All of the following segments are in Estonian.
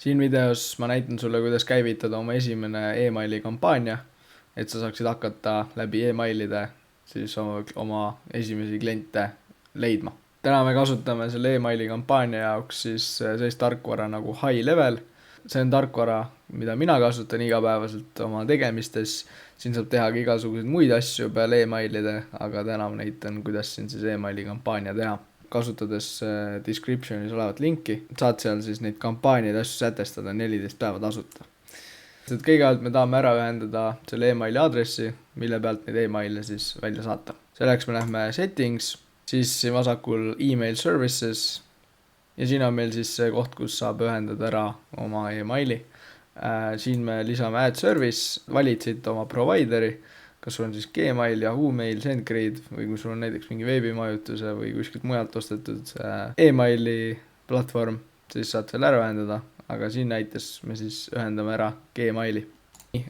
Siin videos ma näitan sulle, kuidas käivitada oma esimene emaili kampaania, et sa saaksid hakata läbi emailide siis oma esimesi kliente leidma. Täna me kasutame selle emaili kampaania jaoks siis sellist tarkvara nagu High Level. See on tarkvara, mida mina kasutan igapäevaselt oma tegemistes. Siin saab teha ka igasuguseid muid asju peale emailide, aga täna ma näitan, kuidas siin siis emaili kampaania teha. Kasutades descriptionis olevat linki, saad seal siis neid kampaaniaid asju sätestada 14 päeva tasuta. Kõigepealt me tahame ära ühendada selle emaili aadressi, mille pealt neid emaile siis välja saata. Selleks me lähme settings, siis vasakul email services ja siin on meil siis see koht, kus saab ühendada ära oma emaili. Siin me lisame add service, valid siit oma provideri, kas sul on siis Gmail, Yahoo Mail, SendGrid või kui sul on näiteks mingi veebimajutuse või kuskilt mujalt ostetud emaili platvorm, siis saad selle ära ühendada, aga siin näites me siis ühendame ära Gmaili.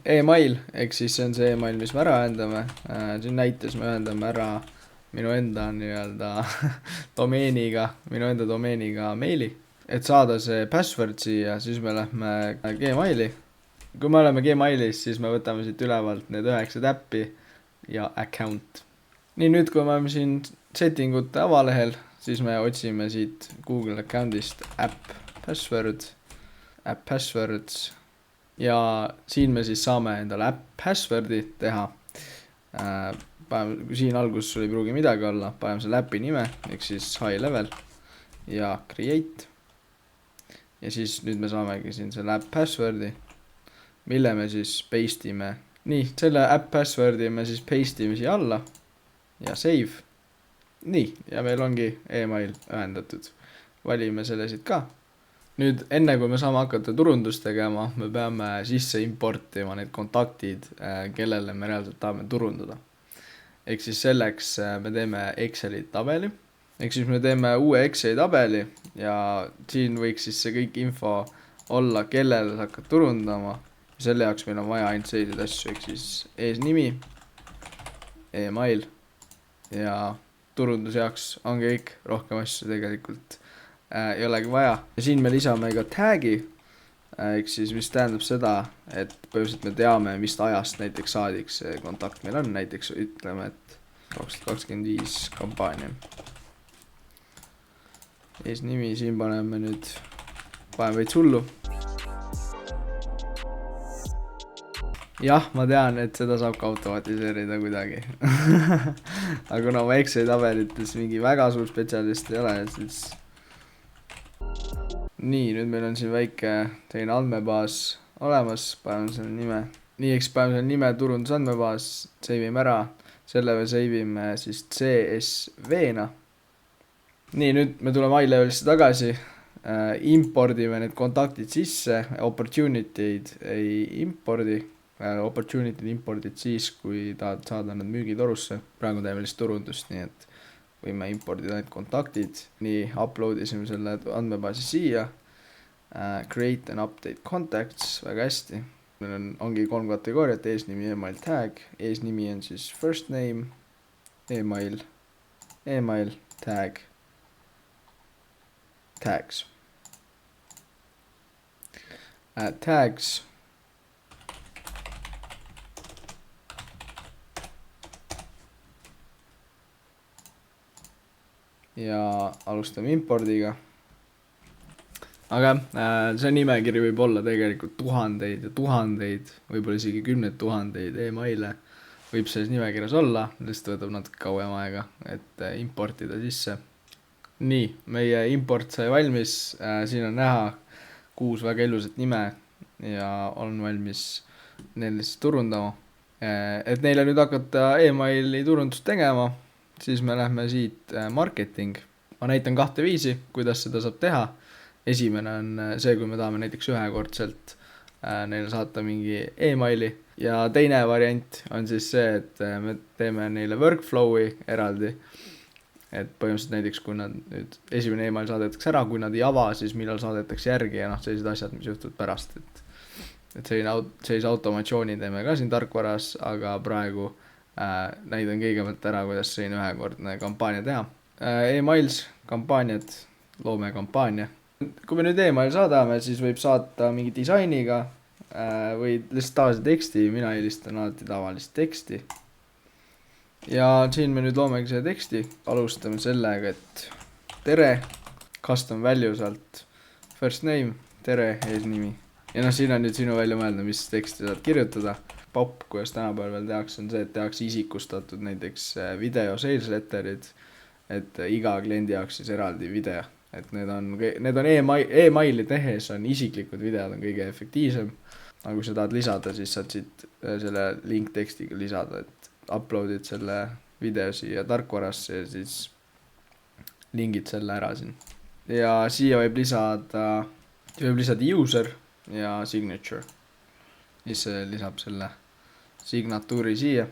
Email, ehk siis see on see email, mis me ära ühendame, siin näites me ühendame ära minu enda domeeniga meili. Et saada see password siia, siis me lähme Gmaili. Kui me oleme Gmailis, siis me võtame siit ülevalt need 9 täppi ja account. Nii, nüüd kui me oleme siin settingute avalehel, siis me otsime siit Google accountist app passwords ja siin me siis saame endale app passwordi teha. Siin alguses sul ei pruugi midagi olla, paneme selle appi nime, ehk siis High Level ja create. Ja siis nüüd me saamegi siin selle app passwordi, mille me siis paste'ime. Nii, selle app passwordi me siis paste'ime siia alla ja save. Nii, ja meil ongi email ühendatud. Valime selle siit ka. Nüüd, enne kui me saame hakata turundust tegema, me peame sisse importima need kontaktid, kellele me reaalselt tahame turundada. Ehk siis selleks me teeme Exceli tabeli. Ehk siis me teeme uue Exceli tabeli ja siin võiks siis see kõik info olla, kellele sa hakkad turundama. Selle jaoks meil on vaja ainult selliseid asju, ehk siis eesnimi, email ja turunduse jaoks ongi kõik, rohkem asju tegelikult ei olegi vaja. Ja siin me lisame ka tagi, ehk siis mis tähendab seda, et põhimõtteliselt me teame, mis ajast näiteks saadik see kontakt meil on, näiteks ütleme, et 2025 kampaania. Eesnimi, siin paneme veits hullu. Jah, ma tean, et seda saab ka automatiseerida kuidagi. Aga kuna ma Exceli tabelites mingi väga suur spetsialist ei ole, siis... Nii, nüüd meil on siin väike teine andmebaas olemas, paneme selle nime. Nii, eks paneme selle nime turundusandmebaas, save'ime ära. Selle me save'ime siis CSV-na. Nii, nüüd me tuleme High Levelisse tagasi. Impordime need kontaktid sisse, opportunity'd ei impordi. Opportunity impordid siis, kui tahad saada nad müügitorusse. Praegu teeme lihtsalt turundust, nii et võime impordida need kontaktid. Nii, uploadisime selle andmebaasi siia. Create and update contacts, väga hästi. Meil ongi 3 kategooriat, eesnimi, email, tag. Eesnimi on siis first name, email, tag, tags. Tags. Ja alustame impordiga. Aga see nimekiri võib olla tegelikult tuhandeid ja tuhandeid, võib-olla isegi 10 000 emaile võib selles nimekirjas olla, lihtsalt võtab natuke kauem aega, et importida sisse. Nii, meie import sai valmis, siin on näha 6 väga ilusat nime ja on valmis neil lihtsalt turundama. Et neile nüüd hakata emaili turundust tegema, siis me lähme siit marketing. Ma näitan 2 viisi, kuidas seda saab teha. Esimene on see, kui me tahame näiteks ühekordselt neile saata mingi emaili. Ja teine variant on siis see, et me teeme neile workflow'i eraldi. Et põhimõtteliselt näiteks, kui nad nüüd esimene email saadetakse ära, kui nad ei ava, siis millal saadetakse järgi ja sellised asjad, mis juhtud pärast. Et sellise automatsiooni teeme ka siin tarkvaras, aga praegu näidan kõigepealt ära, kuidas selline ühekordne kampaania teha. Emails, kampaaniad, loome kampaania. kui me nüüd email saadame, siis võib saata mingi disainiga või lihtsalt tavalise teksti, mina eelistan alati tavalist teksti. Ja siin me nüüd loomegi selle teksti, alustame sellega, et tere, custom value sealt, first name, tere, eesnimi. Ja siin on nüüd sinu välja mõelda, mis teksti saad kirjutada. Popp, kuidas tänapäeval veel tehakse, on see, et tehakse isikustatud näiteks video sales letterid, et iga kliendi jaoks siis eraldi video. Et need on e-maili tehes on isiklikud videod on kõige efektiivsem. Aga kui sa tahad lisada, siis saad siit selle link tekstiga lisada, et uploadid selle video siia tarkvarasse ja siis lingid selle ära siin. Ja siia võib lisada user ja signature. Siis lisab selle signatuuri siia.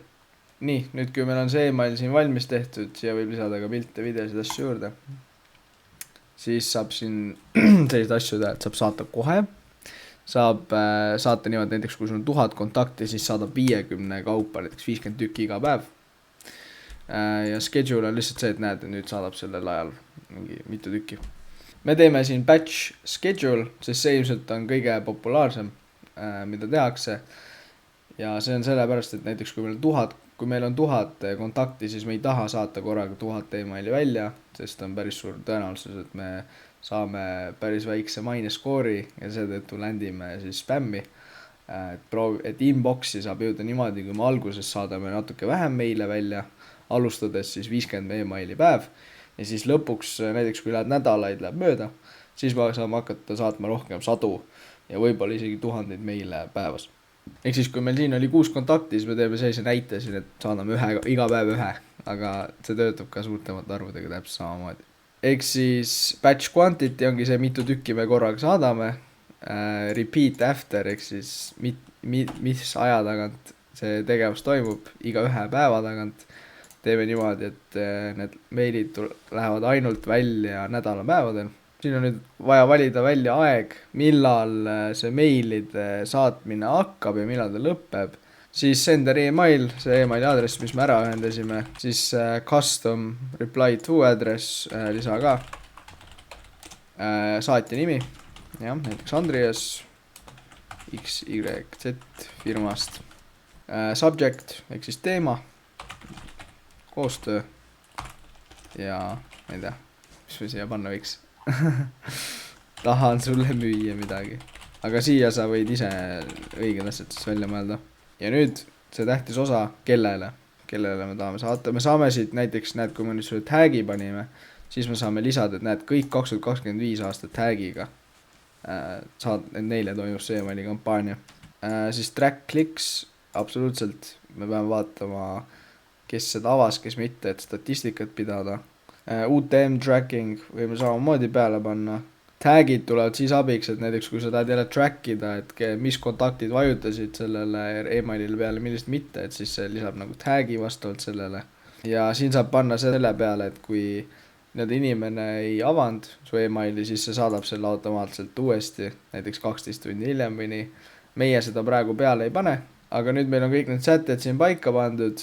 Nii, nüüd kui meil on see email siin valmis tehtud, siia võib lisada ka pilte, videosid, asju juurde. Siis saab siin sellised asju teha, et saab saata kohe. Saab saata niimoodi, näiteks kui sul on 1000 kontakti, siis saadab 50 kaupa, näiteks 50 tükki iga päev. Ja schedule on lihtsalt see, et näed, et nüüd saadab sellel ajal mingi mitu tükki. Me teeme siin batch schedule, sest see ilmselt on kõige populaarsem, mida tehakse. Ja see on sellepärast, et näiteks kui meil on 1000 kontakti, siis me ei taha saata korraga 1000 emaili välja, sest on päris suur tõenäosus, et me saame päris väikse maineskoori ja seetõttu ländime siis spämmi. Et inboxi saab jõuda niimoodi, kui me alguses saadame natuke vähem meile välja, alustades siis 50 emaili päev ja siis lõpuks näiteks kui nädalaid läheb mööda, siis saame hakata saatma rohkem sadu ja võib-olla isegi 1000 meile päevas. Ehk siis kui meil siin oli 6 kontakti, siis me teeme sellise näite siin, et saadame iga päev ühe, aga see töötab ka suurtemate arvudega täpselt samamoodi. Ehk siis batch quantity ongi see, mitu tükki me korraga saadame, repeat after, ehk siis mis aja tagant see tegevus toimub, iga ühe päeva tagant. Teeme niimoodi, et need meilid lähevad ainult välja nädalapäevadel. Siin on nüüd vaja valida välja aeg, millal see meilide saatmine hakkab ja millal ta lõpeb. Siis sender email, see emaili aadress, mis me ära ühendasime. Siis custom reply to address lisa ka. Saatja nimi, jah, näiteks Andreas XYZ firmast. Subject, ehk siis teema, koostöö ja ma ei tea, mis me siia panna võiks. Tahan sulle müüa midagi. Aga siia sa võid ise õiged asjad siis välja mõelda. Ja nüüd see tähtis osa, kellele me tahame saata. Me saame siit näiteks, näed, kui me nüüd sulle tag'i panime, siis me saame lisada, et näed, kõik 2025 aastat tag'iga neile toimub see emaili kampaania. Siis track clicks, absoluutselt, me peame vaatama, kes seda avas, kes mitte, et statistikat pidada. UTM tracking võime samamoodi peale panna. Tagid tulevad siis abiks, et näiteks kui sa tahad jälle trackida, et mis kontaktid vajutasid sellele emailile peale, millist mitte, et siis see lisab nagu tag'i vastavalt sellele. Ja siin saab panna selle peale, et kui need inimene ei avanud su emaili, siis see saadab selle automaatselt uuesti, näiteks 12 tundi hiljem või nii. Meie seda praegu peale ei pane, aga nüüd meil on kõik need sätted siin paika pandud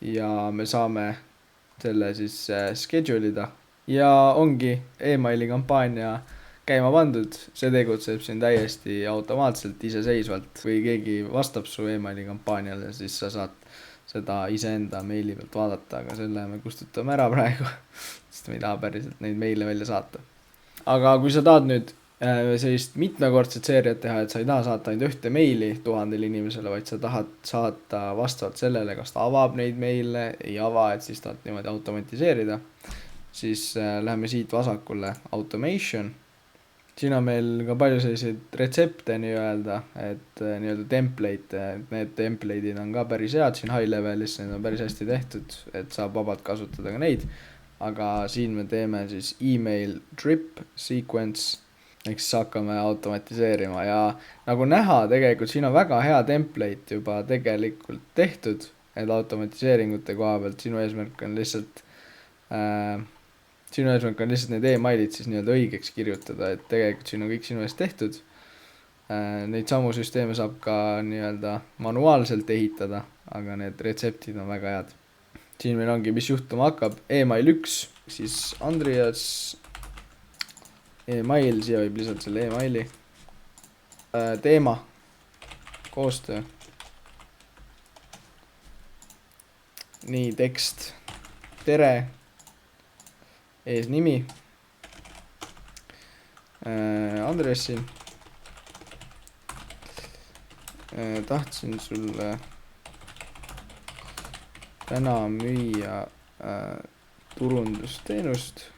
ja me saame selle siis schedule ida ja ongi emaili kampaania käima pandud, see tegutseb siin täiesti automaatselt iseseisvalt või keegi vastab su emaili kampaaniale, siis sa saad seda iseenda meili pealt vaadata, aga selle me kustutame ära praegu, sest me ei taha päriselt neid meile välja saata. Aga kui sa tahad nüüd sellist mitmekordset seeriat teha, et sa ei taha saata ainult ühte meili 1000 inimesele, vaid sa tahad saata vastavalt sellele, kas ta avab neid meile, ei ava, et siis tahad niimoodi automatiseerida, siis läheme siit vasakule automation. Siin on meil ka palju selliseid retsepte nii-öelda, et nii-öelda template, need template'id on ka päris head siin high levelis, need on päris hästi tehtud, et saab vabalt kasutada ka neid, aga siin me teeme siis email drip sequence, ehk siis hakkame automatiseerima ja nagu näha, tegelikult siin on väga hea template juba tegelikult tehtud, et automatiseeringute koha pealt sinu eesmärk on lihtsalt need emailid siis nii-öelda õigeks kirjutada, et tegelikult siin on kõik sinu eest tehtud. Neid samu süsteeme saab ka nii-öelda manuaalselt ehitada, aga need retseptid on väga head. Siin meil ongi, mis juhtuma hakkab, email 1, siis Andreas email, siia võib lisada selle emaili. Teema, koostöö. Nii, tekst, tere, ees nimi, adressi. Tahtsin sulle täna müüa turundusteenust.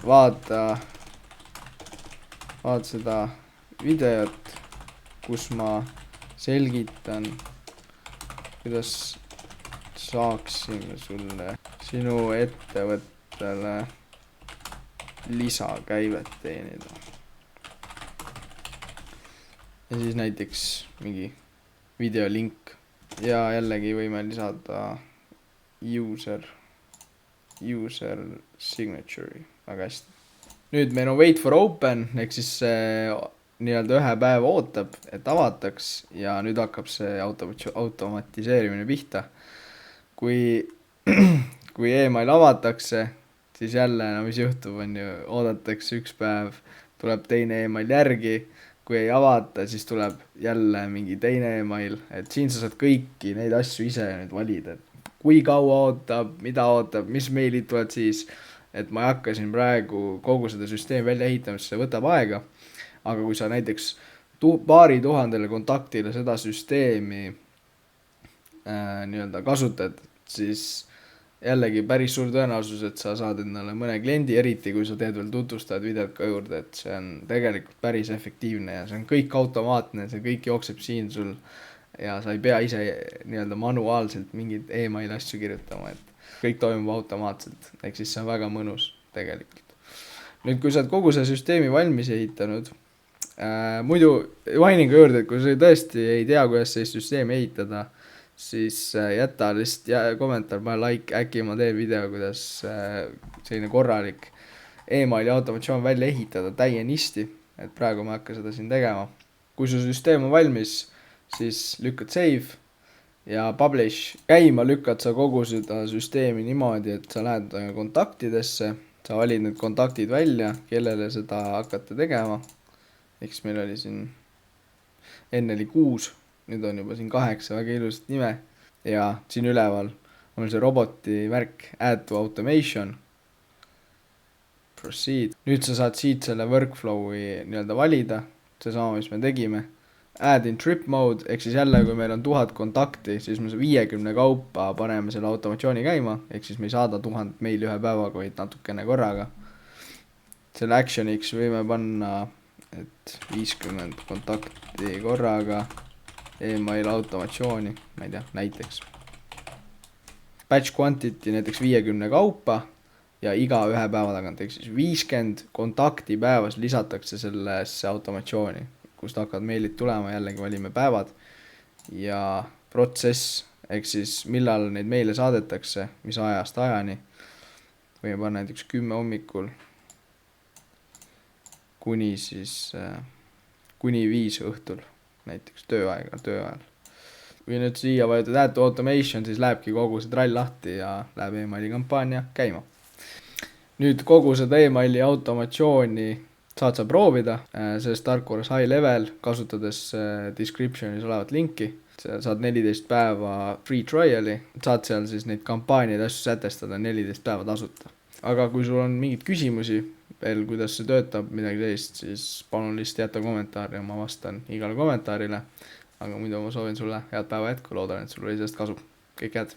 Vaata seda videot, kus ma selgitan, kuidas saaksime sulle sinu ettevõttele lisakäivet teenida. Ja siis näiteks mingi videolink ja jällegi võime lisada user signature, väga hästi. Nüüd meil on wait for open, ehk siis see nii-öelda ühe päeva ootab, et avataks ja nüüd hakkab see automatiseerimine pihta. Kui email avatakse, siis jälle, no mis juhtub, on ju, oodatakse üks päev, tuleb teine email järgi, kui ei avata, siis tuleb jälle mingi teine email, et siin sa saad kõiki neid asju ise nüüd valida, et kui kaua ootab, mida ootab, mis meilid tulevad siis, et ma ei hakka siin praegu kogu seda süsteemi välja ehitama, sest see võtab aega, aga kui sa näiteks paari tuhandele kontaktile seda süsteemi nii-öelda kasutad, siis jällegi päris suur tõenäosus, et sa saad endale mõne kliendi, eriti kui sa teed veel tutvustavad videot ka juurde, et see on tegelikult päris efektiivne ja see on kõik automaatne, see kõik jookseb siin sul ja sa ei pea ise nii-öelda manuaalselt mingeid email asju kirjutama, et kõik toimub automaatselt, ehk siis see on väga mõnus tegelikult. Nüüd, kui sa oled kogu see süsteemi valmis ehitanud, muidu mainin ka juurde, et kui sa tõesti ei tea, kuidas sellist süsteemi ehitada, siis jäta lihtsalt kommentaar, pane like, äkki ma teen video, kuidas selline korralik emaili automatsioon välja ehitada täienisti, et praegu ma ei hakka seda siin tegema. Kui su süsteem on valmis, siis lükkad save ja publish. Käima lükkad sa kogu seda süsteemi niimoodi, et sa lähed kontaktidesse, sa valid need kontaktid välja, kellele seda hakata tegema. Eks meil oli siin enne oli 6, nüüd on juba siin 8, väga ilusat nime ja siin üleval on see roboti märk add to automation, proceed. Nüüd sa saad siit selle workflow'i nii-öelda valida, see sama, mis me tegime. Add in trip mode, ehk siis jälle, kui meil on 1000 kontakti, siis me 50 kaupa paneme selle automatsiooni käima, ehk siis me ei saada 1000 meili ühe päevaga, vaid natukene korraga. Selle actioniks võime panna, et 50 kontakti korraga, email automatsiooni, ma ei tea, näiteks. Batch quantity näiteks 50 kaupa ja iga ühe päeva tagant, ehk siis 50 kontakti päevas lisatakse sellesse automatsiooni, kust hakkavad meilid tulema, jällegi valime päevad ja protsess, ehk siis millal neid meile saadetakse, mis ajast ajani. Võime panna näiteks 10 hommikul kuni 5 õhtul, näiteks tööajal. Kui nüüd siia vajutud add to automation, siis lähebki kogu see trall lahti ja läheb emaili kampaania käima. Nüüd kogu seda emaili automatsiooni saad sa proovida sellest tarkvaras high level, kasutades descriptionis olevat linki. Sa saad 14 päeva free trial'i, saad seal siis neid kampaaniaid asju sätestada 14 päeva tasuta. Aga kui sul on mingid küsimusi veel, kuidas see töötab, midagi sellist, siis palun lihtsalt jätta kommentaari ja ma vastan igale kommentaarile. Aga muidu ma soovin sulle head päeva jätku, loodan, et sul oli sellest kasu. Kõik head!